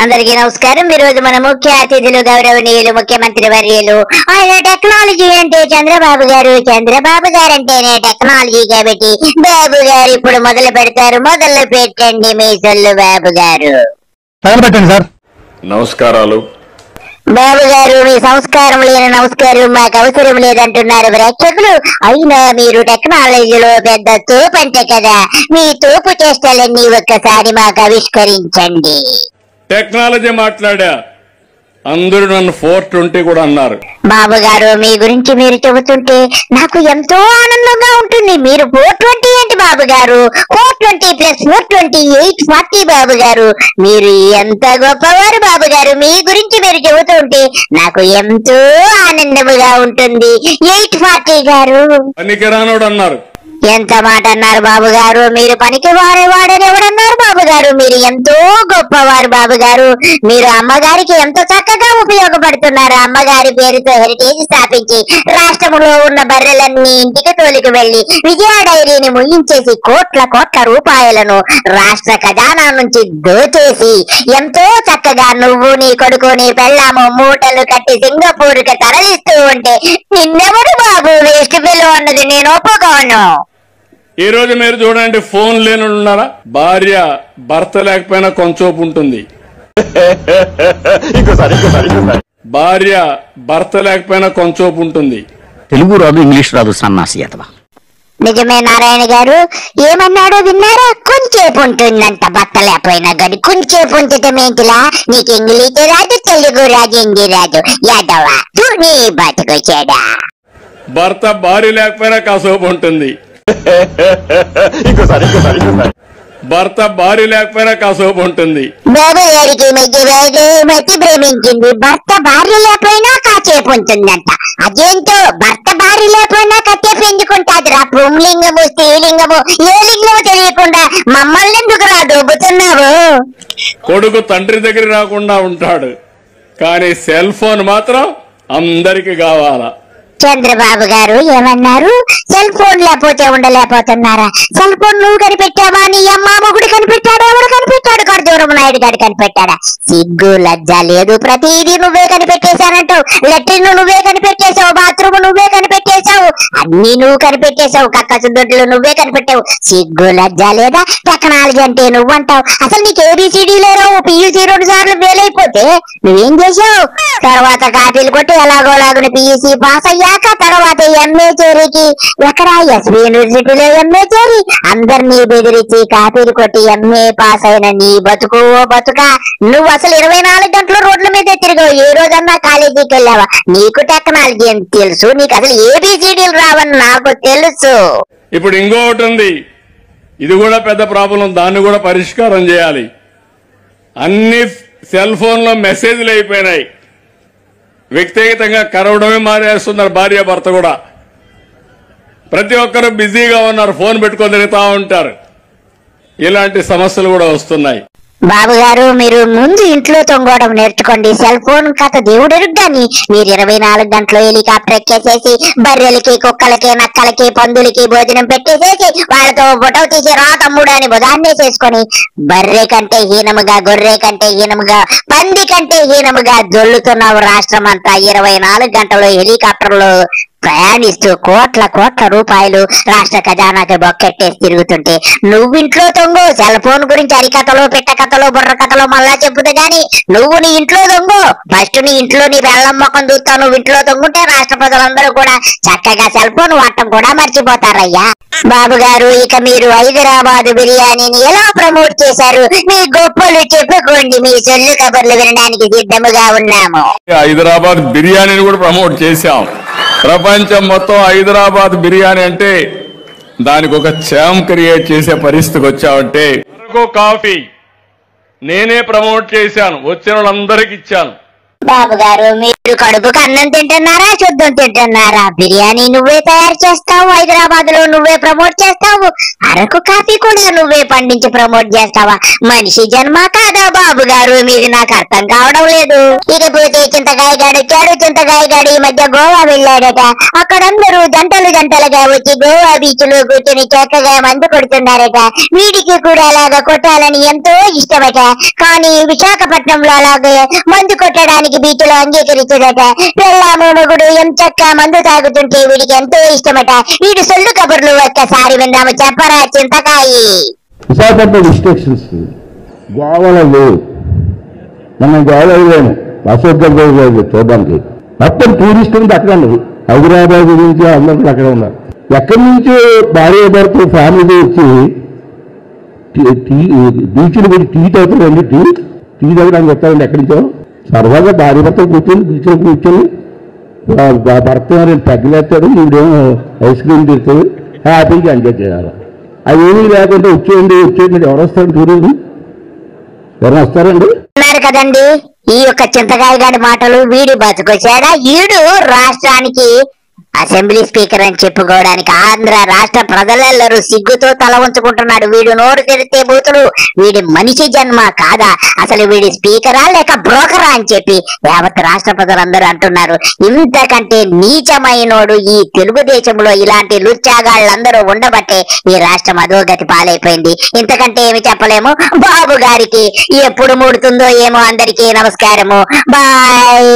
అందరికీ నమస్కారం. ఈ రోజు మన ముఖ్య అతిథులు గౌరవనీయులు ముఖ్యమంత్రి వర్యులు ఆయన టెక్నాలజీ అంటే చంద్రబాబు గారు, చంద్రబాబు గారు అంటేనే టెక్నాలజీ కాబట్టి బాబు గారు ఇప్పుడు మొదలు పెడతారు. మొదలు పెట్టండి మీ సొల్లు బాబు గారు. సార్ నమస్కారాలు. బాబు గారు మీ సంస్కారం లేని నమస్కారం మాకు అవసరం లేదంటున్నారు ప్రేక్షకులు. అయినా మీరు టెక్నాలజీలో పెద్ద తోపు అంటే కదా, మీ తోపు చేష్టలన్నీ ఒక్కసారి మాకు ఆవిష్కరించండి. టెక్నాలజీ మాట్లాడా, అందరూ నన్ను 420 కూడా అన్నారు. బాబు గారు మీ గురించి మీరు చెబుతుంటే నాకు ఎంతో ఆనందంగా ఉంటుంది. మీరు 420 ఏంటి బాబు గారు, 420 + 420 840 బాబు గారు. మీరు ఎంత గొప్పవారు బాబు గారు. మీ గురించి మీరు చెబుతుంటే నాకు ఎంతో ఆనందముగా ఉంటుంది. 840 గారు పనికిరానోడు అన్నారు. ఎంత మాట అన్నారు బాబు గారు. మీరు పనికి వాడని ఎవడన్నారు బాబు గారు. మీరు ఎంతో గొప్పవారు బాబు గారు. మీరు అమ్మగారికి ఎంతో చక్కగా ఉపయోగపడుతున్నారు. అమ్మగారి పేరుతో హెరిటేజ్ స్థాపించి రాష్ట్రంలో ఉన్న బర్రెలన్నీ ఇంటికి తోలికి వెళ్లి విజయ డైరీని ముయించేసి కోట్ల రూపాయలను రాష్ట్ర ఖజానా నుంచి దోచేసి ఎంతో చక్కగా నువ్వు నీ కొడుకు నీ పెళ్ళాము మూటలు కట్టి సింగపూర్ కి తరలిస్తూ ఉంటే నిన్నెవరు బాబు వేస్ట్ పిల్ల అన్నది నేను ఒప్పుకోను. ఈ రోజు మీరు చూడండి, ఫోన్ లేని ఉన్నారా? భార్య భర్త లేకపోయినా కొంచెంసేపు ఉంటుంది. భార్య భర్త లేకపోయినా కొంచెంసేపు ఉంటుంది. తెలుగు రాదు, ఇంగ్లీష్ రాదు, సన్నాసి అతవా. నిజమే నారాయణ గారు. ఏమన్నాడో విన్నారా? కొంచెంసేపు ఉంటుందంట భర్త లేకపోయినా కానీ. కొంచెంసేపు ఉంచటం ఏంటిలా? నీకు ఇంగ్లీష్ రాదు, తెలుగు రాదు, హిందీ రాదు, యాదవా నీ బతుకొచ్చాడా. భర్త భార్య లేకపోయినా కాసేపు ఉంటుంది. భర్త భార్య లేకపోయినా కాసేపు ఉంటుంది. బాబు గారికి మధ్య ప్రేమించింది. భర్త భార్య లేకపోయినా కాసేపు ఉంటుందంట. అదేంటో భర్త భార్య లేకపోయినా కట్టేపు ఎందుకుంటాదిరా? పుంలింగము స్త్రీలింగము ఏ లింగము తెలియకుండా మమ్మల్ని ఎందుకు రా దొబ్బుతున్నావు? కొడుకు తండ్రి దగ్గర రాకుండా ఉంటాడు, కానీ సెల్ ఫోన్ మాత్రం అందరికి కావాలా. చంద్రబాబు గారు ఏమన్నారు? సెల్ ఫోన్ లేకపోతే ఉండలేకపోతున్నారా? సెల్ ఫోన్ నువ్వు కనిపెట్టావా? నీ అమ్మ మొగుడు కనిపెట్టాడు? ఎవడు కనిపెట్టాడు? ఖర్జూరం నాయుడు గారు కనిపెట్టాడా? సిగ్గు లజ్జ లేదు. ప్రతిదీ నువ్వే కనిపెట్టేశానంటావు. లెట్రిన్ నువ్వే కనిపెట్టేశావు, బాత్రూమ్ నువ్వే కనిపెట్టేశావు, అన్ని నువ్వు కనిపెట్టేశావు, కక్కసుదొడ్లు నువ్వే కనిపెట్టావు. సిగ్గు లజ్జ లేదా? టెక్నాలజీ అంటే నువ్వంటావు. అసలు నీకు ఏబిసిడీ లేరు. పియూసీ 2 సార్లు ఫెయిల్ అయిపోతే నువ్వేం చేశావు? తర్వాత కాపీలు కొట్టి ఎలాగోలాగుని పియూసీ పాస్ అయ్యాక తర్వాత ఎంఏ చేరికి ఎక్కడ ఎస్వి యూనివర్సిటీలో ఎంఏ చేరి అందరినీ బెదిరించి కాపీలు కొట్టి ఎంఏ పాస్ అయిన నీ బతుకు బతుక. నువ్వు అసలు 24 గంటలు రోడ్ల మీద తిరిగావు. ఏ రోజన్నా కాలేజీకి వెళ్ళావా? నీకు టెక్నాలజీ అని తెలుసు, నీకు అసలు ఏబిసిడీలు రావని నాకు తెలుసు. ఇప్పుడు ఇంకొకటి ఉంది, ఇది కూడా పెద్ద ప్రాబ్లం. దాన్ని కూడా పరిష్కారం చేయాలి. అన్ని సెల్ ఫోన్ లో మెసేజ్లు అయిపోయినాయి. వ్యక్తిగతంగా కరవడమే మానేస్తున్నారు భార్య భర్త కూడా. ప్రతి ఒక్కరు బిజీగా ఉన్నారు, ఫోన్ పెట్టుకొని తిరుగుతా ఉంటారు. ఇలాంటి సమస్యలు కూడా వస్తున్నాయి. బాబు గారు మీరు ముందు ఇంట్లో తొంగోవడం నేర్చుకోండి. సెల్ ఫోన్ కథ దేవుడెరుగ్గాని మీరు 24 గంటలు హెలికాప్టర్ ఎక్కేసేసి బర్రెలకి కుక్కలకి నక్కలకి పందులకి భోజనం పెట్టేసేసి వాళ్ళతో ఫోటో తీసి రా తమ్ముడు అని బుధాన్నేసేసుకొని బర్రె కంటే హీనముగా, గొర్రె కంటే హీనముగా, పంది కంటే హీనముగా జొల్లుతున్నావు. రాష్ట్రం అంతా 24 గంటలు హెలికాప్టర్లో ప్రయాణిస్తూ కోట్ల రూపాయలు రాష్ట్ర ఖజానాకి బొక్కెట్టేసి తిరుగుతుంటే నువ్వు ఇంట్లో తొంగు. సెల్ ఫోన్ గురించి అరికథలు, పిట్ట కథలు, బుర్ర కథలు మళ్ళా చెప్పుదు గాని నువ్వు నీ ఇంట్లో తొంగు. ఫస్ట్ నీ ఇంట్లో నీ బెల్లం మొక్కం చూస్తావు. నువ్వు ఇంట్లో తొంగుంటే రాష్ట్ర ప్రజలందరూ కూడా చక్కగా సెల్ ఫోన్ వాడటం కూడా మర్చిపోతారయ్యా. బాబు గారు ఇక మీరు హైదరాబాద్ బిర్యానీని ఎలా ప్రమోట్ చేశారు? మీ గొప్పలు చెప్పుకోండి. మీ సొల్లు కబుర్లు వినడానికి సిద్ధముగా ఉన్నాము. హైదరాబాద్ బిర్యానీని కూడా ప్రమోట్ చేశాం. ప్రపంచం మొత్తం హైదరాబాద్ బిర్యానీ అంటే దానికి ఒక ఛామ్ క్రియేట్ చేసే పరిస్థితికి వచ్చామంటే కాఫీ నేనే ప్రమోట్ చేశాను, వచ్చిన వాళ్ళందరికి ఇచ్చాను. బాబు గారు మీరు మీరు కడుపుకు అన్నం తింటున్నారా, శుద్ధం తింటున్నారా? బిర్యానీ నువ్వే తయారు చేస్తావు, హైదరాబాద్ లో నువ్వే ప్రమోట్ చేస్తావు, అరకు కాఫీ కూడా నువ్వే పండించి ప్రమోట్ చేస్తావా? మనిషి జన్మ కాదా బాబు గారు? మీది నాకు అర్థం కావడం లేదు. ఇకపోతే చింతకాయ గాడు వచ్చాడు. చింతకాయ గాడు ఈ మధ్య గోవా వెళ్ళాడట. అక్కడందరూ జంటలుగా వచ్చి గోవా బీచ్ లో కూర్చొని చక్కగా మందు కొడుతున్నారట. వీడికి కూడా అలాగా కొట్టాలని ఎంతో ఇష్టమట. కానీ విశాఖపట్నంలో అలాగే మందు కొట్టడానికి బీచ్ లో అంగీకరించదట. పెళ్ళాము మొగుడు ఎంచక్క మందు తాగుతుంటే వీడికి ఎంతో ఇష్టమట. వీడు సొల్లు కబుర్లు ఒక్కసారి విందాము, చెప్పరా చింతకాయి? విశాఖపట్నం రిస్ట్రిక్షన్స్ గోవాలో లేవు. మనం గోవాలో లేము, అశోక్ గంగోత్సవం చూడడానికి మొత్తం టూరిస్ట్ ఉంది అక్కడ ఉన్నది. హైదరాబాద్ నుంచి అందరూ అక్కడ ఉన్నారు. ఎక్కడి నుంచో భార్య భర్త ఫ్యామిలీ వచ్చి బీచ్లు పోయి టీ తాగుతారండి. టీ తాగడానికి వస్తారండి ఎక్కడి నుంచో. సరదాగా భార్య భర్త కూర్చొని బీచ్లో కూర్చొని భర్త రెండు పెగ్గలేస్తాడు, ఈవిడేమో ఐస్ క్రీమ్ తిరుగుతాడు, హ్యాపీగా ఎంజాయ్ చేయాలి. అది ఏమీ లేకుండా వచ్చేయండి ఎవరు వస్తారు? టూరిజం ఎవరైనా వస్తారండి? అన్నారు కదండి ఈ యొక్క చింతకాయ గారి మాటలు. వీడి బతుకొచ్చాడా? ఈడు రాష్ట్రానికి అసెంబ్లీ స్పీకర్ అని చెప్పుకోవడానికి ఆంధ్ర రాష్ట్ర ప్రజలెల్లరూ సిగ్గుతో తల ఉంచుకుంటున్నాడు. వీడు నోరు తెరిస్తే బూతులు. వీడి మనిషి జన్మ కాదా? అసలు వీడి స్పీకరా లేక బ్రోకరా అని చెప్పి యావత్ రాష్ట్ర ప్రజలందరూ అంటున్నారు. ఇంతకంటే నీచమైనోడు ఈ తెలుగుదేశంలో ఇలాంటి లుచ్చాగాళ్ళందరూ ఉండబట్టే ఈ రాష్ట్రం అధోగతి పాలైపోయింది. ఇంతకంటే ఏమి చెప్పలేము. బాబు గారికి ఎప్పుడు ముడుతుందో ఏమో. అందరికీ నమస్కారము. బాయ్.